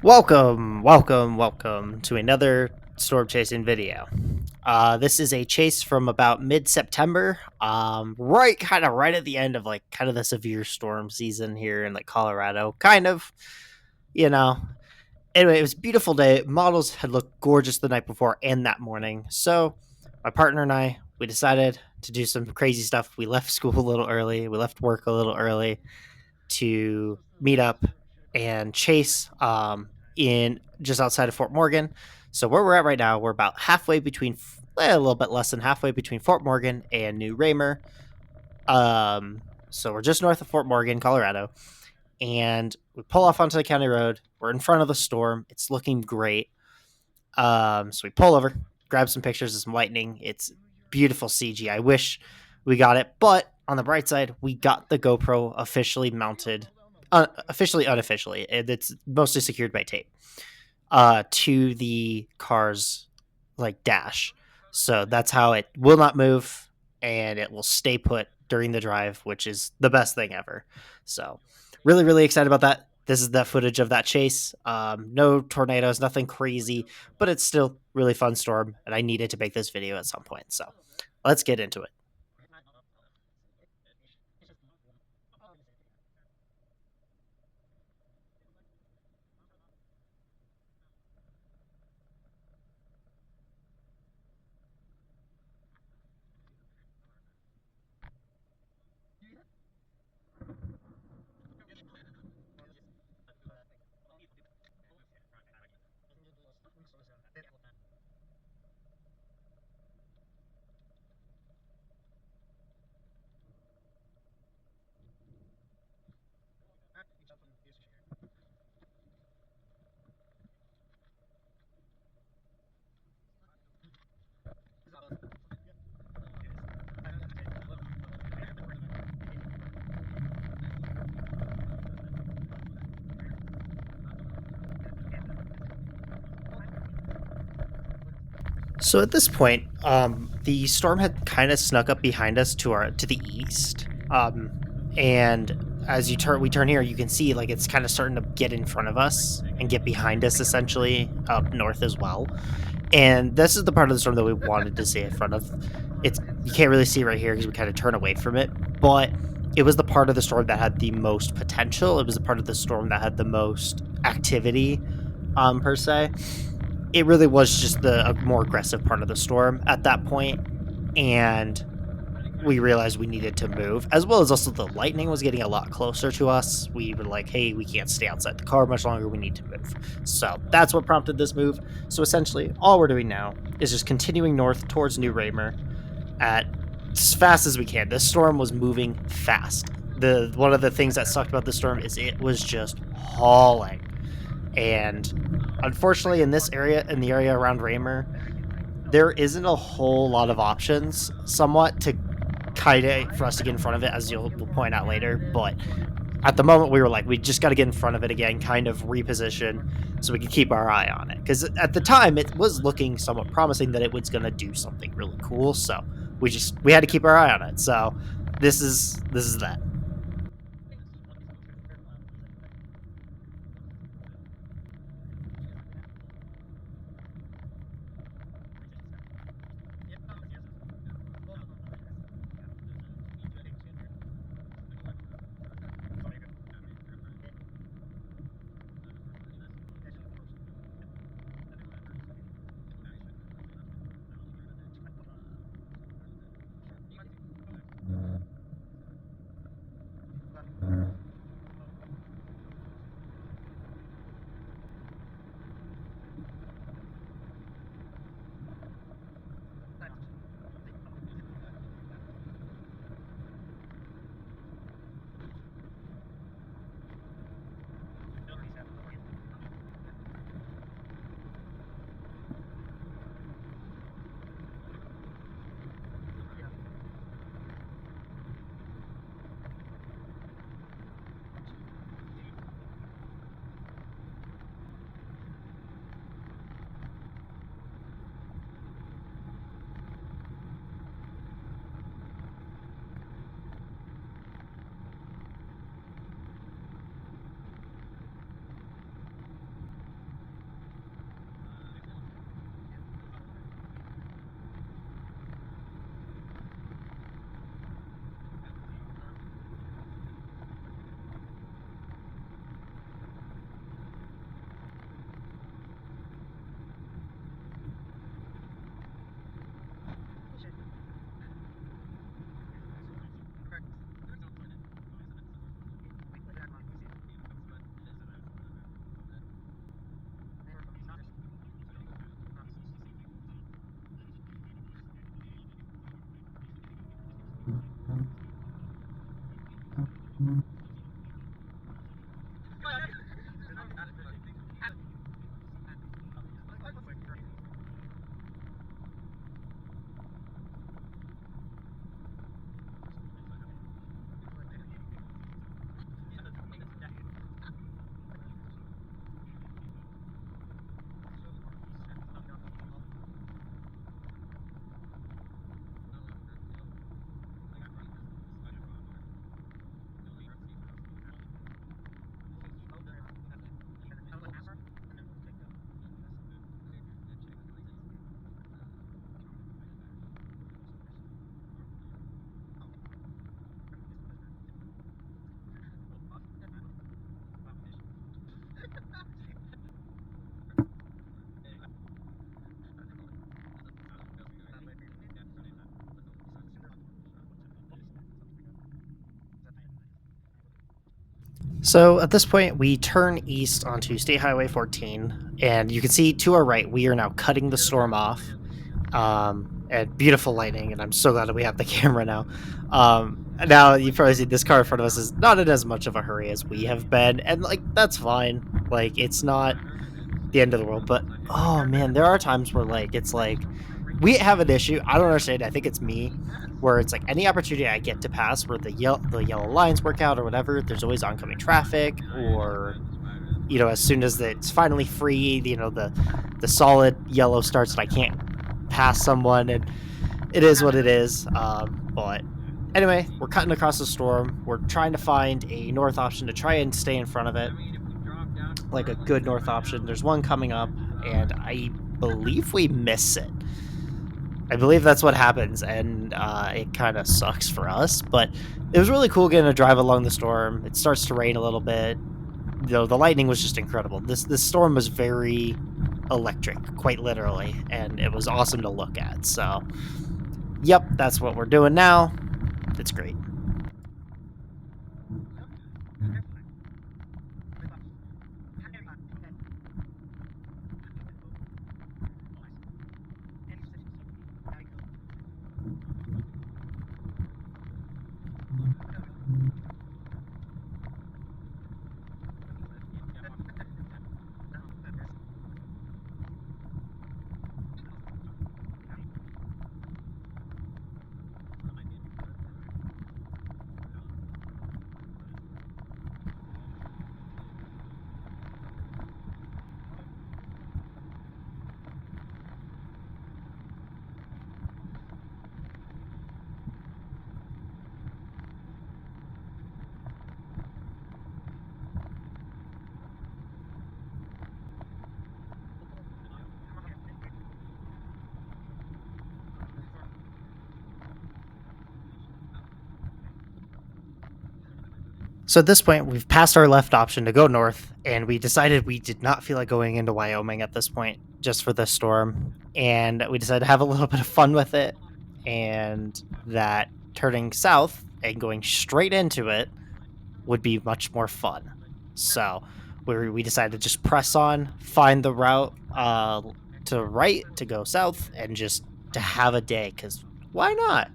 Welcome to another storm chasing video. This is a chase from about mid-September, right at the end of kind of the severe storm season here in Colorado. Kind of, you know. Anyway, it was a beautiful day. Models had looked gorgeous the night before and that morning. So, my partner and we decided to do some crazy stuff. We left school a little early. We left work a little early to meet up and chase in just outside of Fort Morgan. So where we're at right now, we're about halfway between, a little bit less than halfway between Fort Morgan and New Raymer. So we're just north of Fort Morgan, Colorado, and we pull off onto the county road. We're in front of the storm. It's looking great. So we pull over, grab some pictures of some lightning. It's beautiful CG. I wish we got it, but on the bright side, we got the GoPro officially mounted, officially, unofficially. It's mostly secured by tape to the car's dash. So that's how it will not move and it will stay put during the drive, which is the best thing ever. So really excited about that. This is the footage of that chase. No tornadoes, nothing crazy, but it's still really fun storm, and I needed to make this video at some point. So let's get into it. So at this point, the storm had kind of snuck up behind us to the east, and as we turn here, you can see it's kind of starting to get in front of us and get behind us, essentially up north as well. And this is the part of the storm that we wanted to stay in front of. It's You can't really see right here because we kind of turn away from it, but it was the part of the storm that had the most potential. It was the part of the storm that had the most activity, per se. It really was just a more aggressive part of the storm at that point, and we realized we needed to move, as well as also the lightning was getting a lot closer to us. We were like, hey, we can't stay outside the car much longer. We need to move. So that's what prompted this move. So essentially, all we're doing now is just continuing north towards New Raymer at as fast as we can. This storm was moving fast. One of the things that sucked about this storm is it was just hauling. And unfortunately, in the area around Raymer, there isn't a whole lot of options, somewhat, to kind of for us to get in front of it, as we'll point out later. But at the moment, we were like, we just got to get in front of it again, kind of reposition, so we could keep our eye on it. Because at the time, it was looking somewhat promising that it was going to do something really cool. So we had to keep our eye on it. So this is that. So at this point, we turn east onto State Highway 14, and you can see to our right, we are now cutting the storm off. And beautiful lighting, and I'm so glad that we have the camera now. Now you've probably seen this car in front of us is not in as much of a hurry as we have been, and like that's fine. Like it's not the end of the world, but oh man, there are times where like it's like we have an issue. I don't understand. I think it's me, where it's like any opportunity I get to pass where the yellow lines work out or whatever. There's always oncoming traffic, or as soon as it's finally free, the solid yellow starts and I can't pass someone, and it is what it is. But anyway, we're cutting across the storm. We're trying to find a north option to try and stay in front of it, like a good north option. There's one coming up, and I believe we miss it. I believe that's what happens, and it kind of sucks for us. But it was really cool getting to drive along the storm. It starts to rain a little bit. The lightning was just incredible. This storm was very electric, quite literally, and it was awesome to look at. So, yep, that's what we're doing now. It's great. So at this point, we've passed our left option to go north, and we decided we did not feel like going into Wyoming at this point, just for the storm. And we decided to have a little bit of fun with it, and that turning south and going straight into it would be much more fun. So we decided to just press on, find the route to right to go south, and just to have a day, because why not?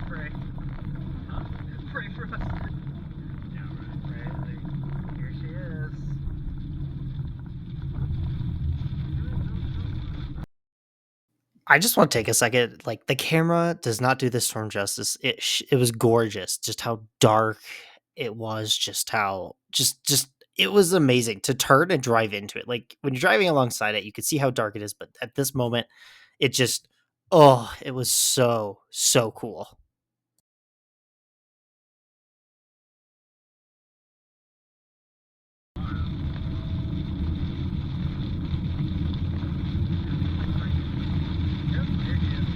Pray. Pray for us. Yeah, right. Like, here she is. I just want to take a second. Like the camera does not do this storm justice. It was gorgeous. Just how dark it was. Just how just it was amazing to turn and drive into it. Like when you're driving alongside it, you can see how dark it is. But at this moment, it just it was so cool. Yep, there she is.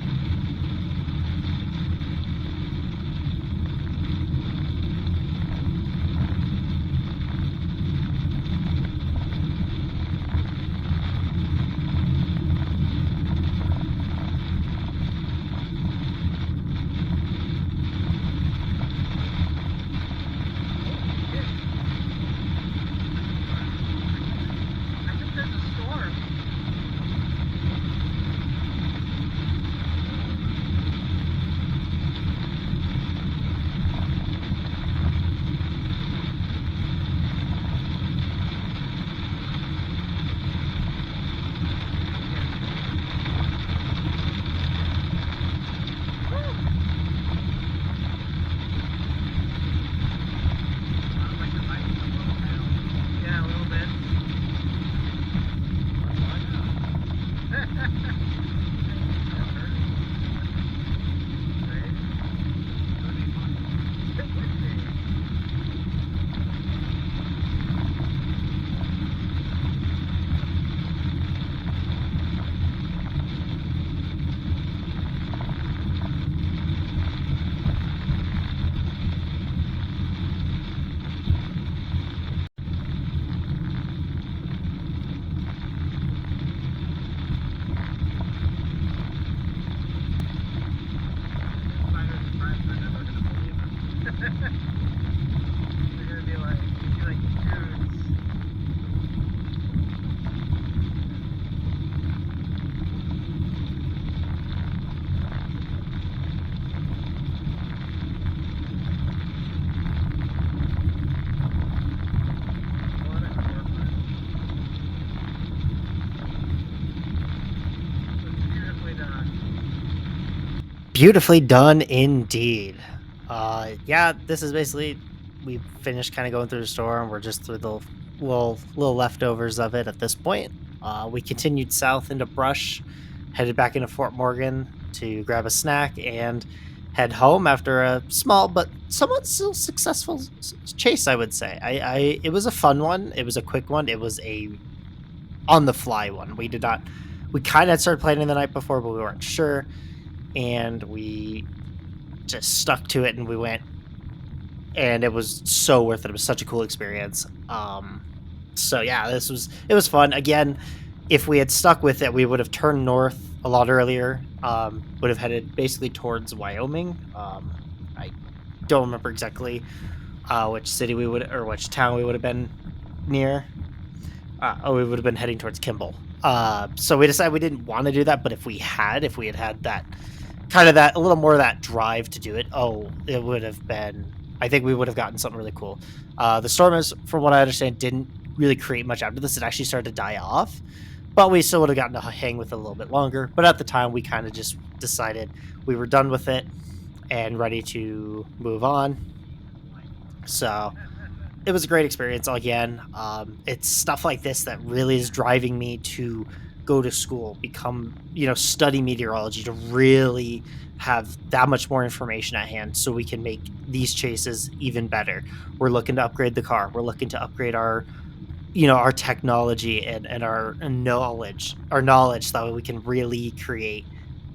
Beautifully done indeed. Yeah, this is basically we finished kind of going through the storm. We're just through the little leftovers of it at this point. We continued south into brush, headed back into Fort Morgan to grab a snack and head home after a small but somewhat still successful chase. I would say. It was a fun one. It was a quick one. It was a on the fly one. We did not. We kind of started planning the night before, but we weren't sure, and we just stuck to it and we went, and it was so worth it. It was such a cool experience. So yeah, it was fun. Again, if we had stuck with it, we would have turned north a lot earlier. Would have headed basically towards Wyoming. I don't remember exactly which city we would or which town we would have been near. We would have been heading towards Kimball. So we decided we didn't want to do that, but if we had had that kind of that a little more of that drive to do it, it would have been. I think we would have gotten something really cool. The storm is, from what I understand, didn't really create much after this. It actually started to die off, but we still would have gotten to hang with it a little bit longer. But at the time, we kind of just decided we were done with it and ready to move on. So it was a great experience again. It's stuff like this that really is driving me to go to school, become, study meteorology, to really have that much more information at hand so we can make these chases even better. We're looking to upgrade the car. We're looking to upgrade our, our technology and our knowledge, so that way we can really create,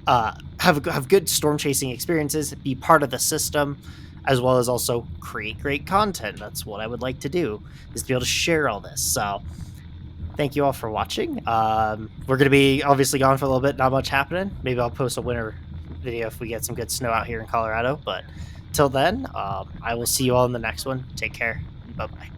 have good storm chasing experiences, be part of the system, as well as also create great content. That's what I would like to do, is to be able to share all this. So thank you all for watching. We're going to be obviously gone for a little bit, not much happening. Maybe I'll post a winter video if we get some good snow out here in Colorado. But till then, I will see you all in the next one. Take care. Bye-bye.